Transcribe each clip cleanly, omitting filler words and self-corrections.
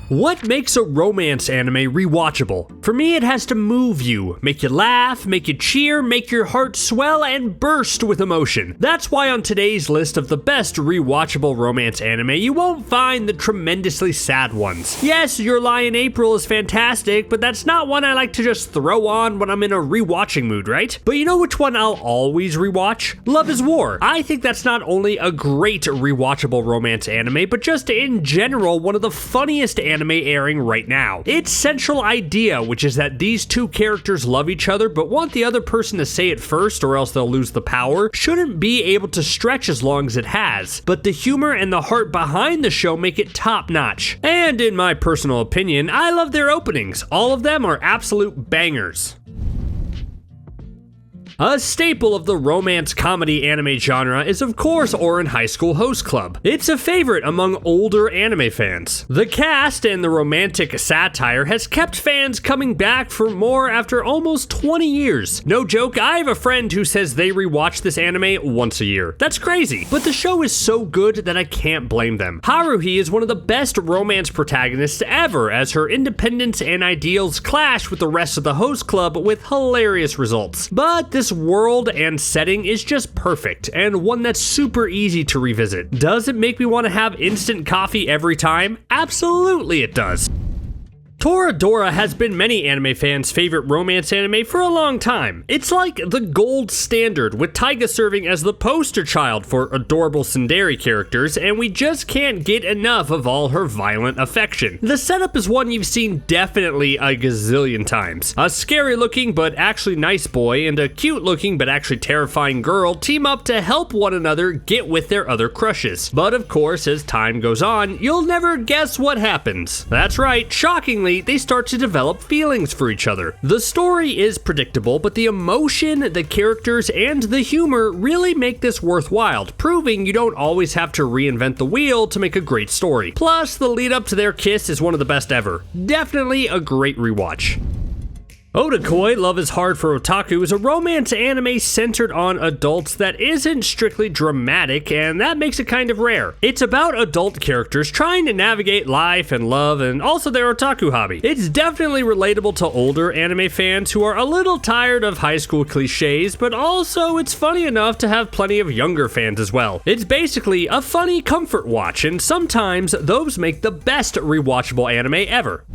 What makes a romance anime rewatchable? For me, it has to move you, make you laugh, make you cheer, make your heart swell and burst with emotion. That's why on today's list of the best rewatchable romance anime, you won't find the tremendously sad ones. Yes, Your Lie in April is fantastic, but that's not one I like to just throw on when I'm in a rewatching mood, right? But you know which one I'll always rewatch? Love is War. I think that's not only a great rewatchable romance anime, but just in general, one of the funniest anime airing right now. Its central idea, which is that these two characters love each other but want the other person to say it first or else they'll lose the power, shouldn't be able to stretch as long as it has. But the humor and the heart behind the show make it top notch. And in my personal opinion, I love their openings. All of them are absolute bangers. A staple of the romance comedy anime genre is of course Ouran High School Host Club. It's a favorite among older anime fans. The cast and the romantic satire has kept fans coming back for more after almost 20 years. No joke, I have a friend who says they rewatch this anime once a year. That's crazy, but the show is so good that I can't blame them. Haruhi is one of the best romance protagonists ever, as her independence and ideals clash with the rest of the host club with hilarious results. But this world and setting is just perfect, and one that's super easy to revisit. Does it make me want to have instant coffee every time? Absolutely it does. Toradora has been many anime fans' favorite romance anime for a long time. It's like the gold standard, with Taiga serving as the poster child for adorable tsundere characters, and we just can't get enough of all her violent affection. The setup is one you've seen definitely a gazillion times. A scary looking but actually nice boy and a cute looking but actually terrifying girl team up to help one another get with their other crushes. But of course, as time goes on, you'll never guess what happens. That's right, shockingly, they start to develop feelings for each other. The story is predictable, but the emotion, the characters, and the humor really make this worthwhile, proving you don't always have to reinvent the wheel to make a great story. Plus, the lead up to their kiss is one of the best ever. Definitely a great rewatch. Wotakoi, Love is Hard for Otaku, is a romance anime centered on adults that isn't strictly dramatic, and that makes it kind of rare. It's about adult characters trying to navigate life and love and also their otaku hobby. It's definitely relatable to older anime fans who are a little tired of high school cliches, but also it's funny enough to have plenty of younger fans as well. It's basically a funny comfort watch, and sometimes those make the best rewatchable anime ever.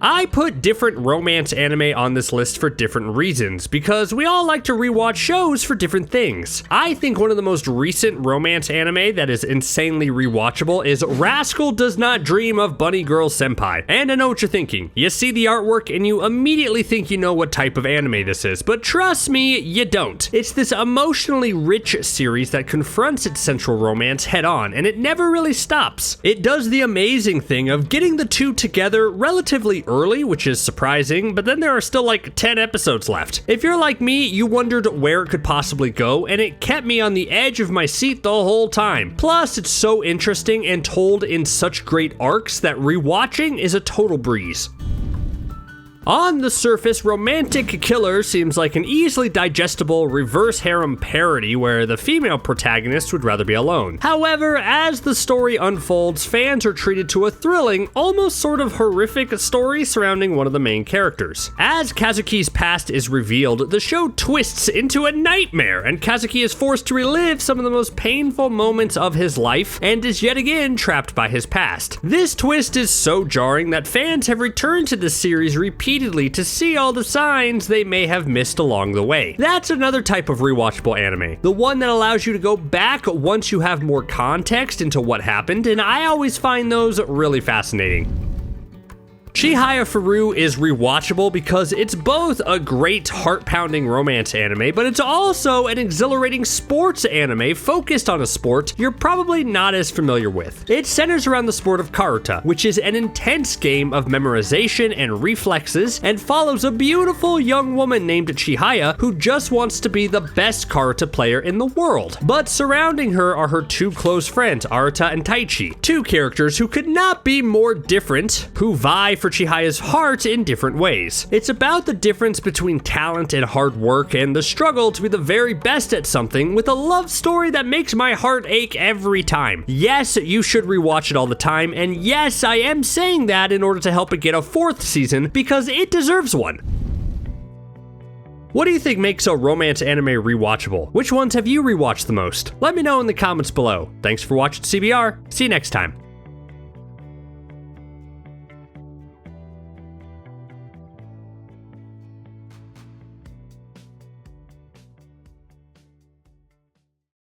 I put different romance anime on this list for different reasons, because we all like to rewatch shows for different things. I think one of the most recent romance anime that is insanely rewatchable is Rascal Does Not Dream of Bunny Girl Senpai. And I know what you're thinking. You see the artwork and you immediately think you know what type of anime this is, but trust me, you don't. It's this emotionally rich series that confronts its central romance head on, and it never really stops. It does the amazing thing of getting the two together relatively early, which is surprising, but then there are still like 10 episodes left. If you're like me, you wondered where it could possibly go, and it kept me on the edge of my seat the whole time. Plus, it's so interesting and told in such great arcs that rewatching is a total breeze. On the surface, Romantic Killer seems like an easily digestible reverse harem parody where the female protagonist would rather be alone. However, as the story unfolds, fans are treated to a thrilling, almost sort of horrific story surrounding one of the main characters. As Kazuki's past is revealed, the show twists into a nightmare, and Kazuki is forced to relive some of the most painful moments of his life and is yet again trapped by his past. This twist is so jarring that fans have returned to the series repeatedly to see all the signs they may have missed along the way. That's another type of rewatchable anime, the one that allows you to go back once you have more context into what happened, and I always find those really fascinating. Chihayafuru is rewatchable because it's both a great heart-pounding romance anime, but it's also an exhilarating sports anime focused on a sport you're probably not as familiar with. It centers around the sport of karuta, which is an intense game of memorization and reflexes, and follows a beautiful young woman named Chihaya who just wants to be the best karuta player in the world. But surrounding her are her two close friends, Arata and Taichi, two characters who could not be more different, who vie for Chihaya's heart in different ways. It's about the difference between talent and hard work and the struggle to be the very best at something, with a love story that makes my heart ache every time. Yes, you should rewatch it all the time, and yes, I am saying that in order to help it get a 4th season, because it deserves one. What do you think makes a romance anime rewatchable? Which ones have you rewatched the most? Let me know in the comments below. Thanks for watching CBR. See you next time.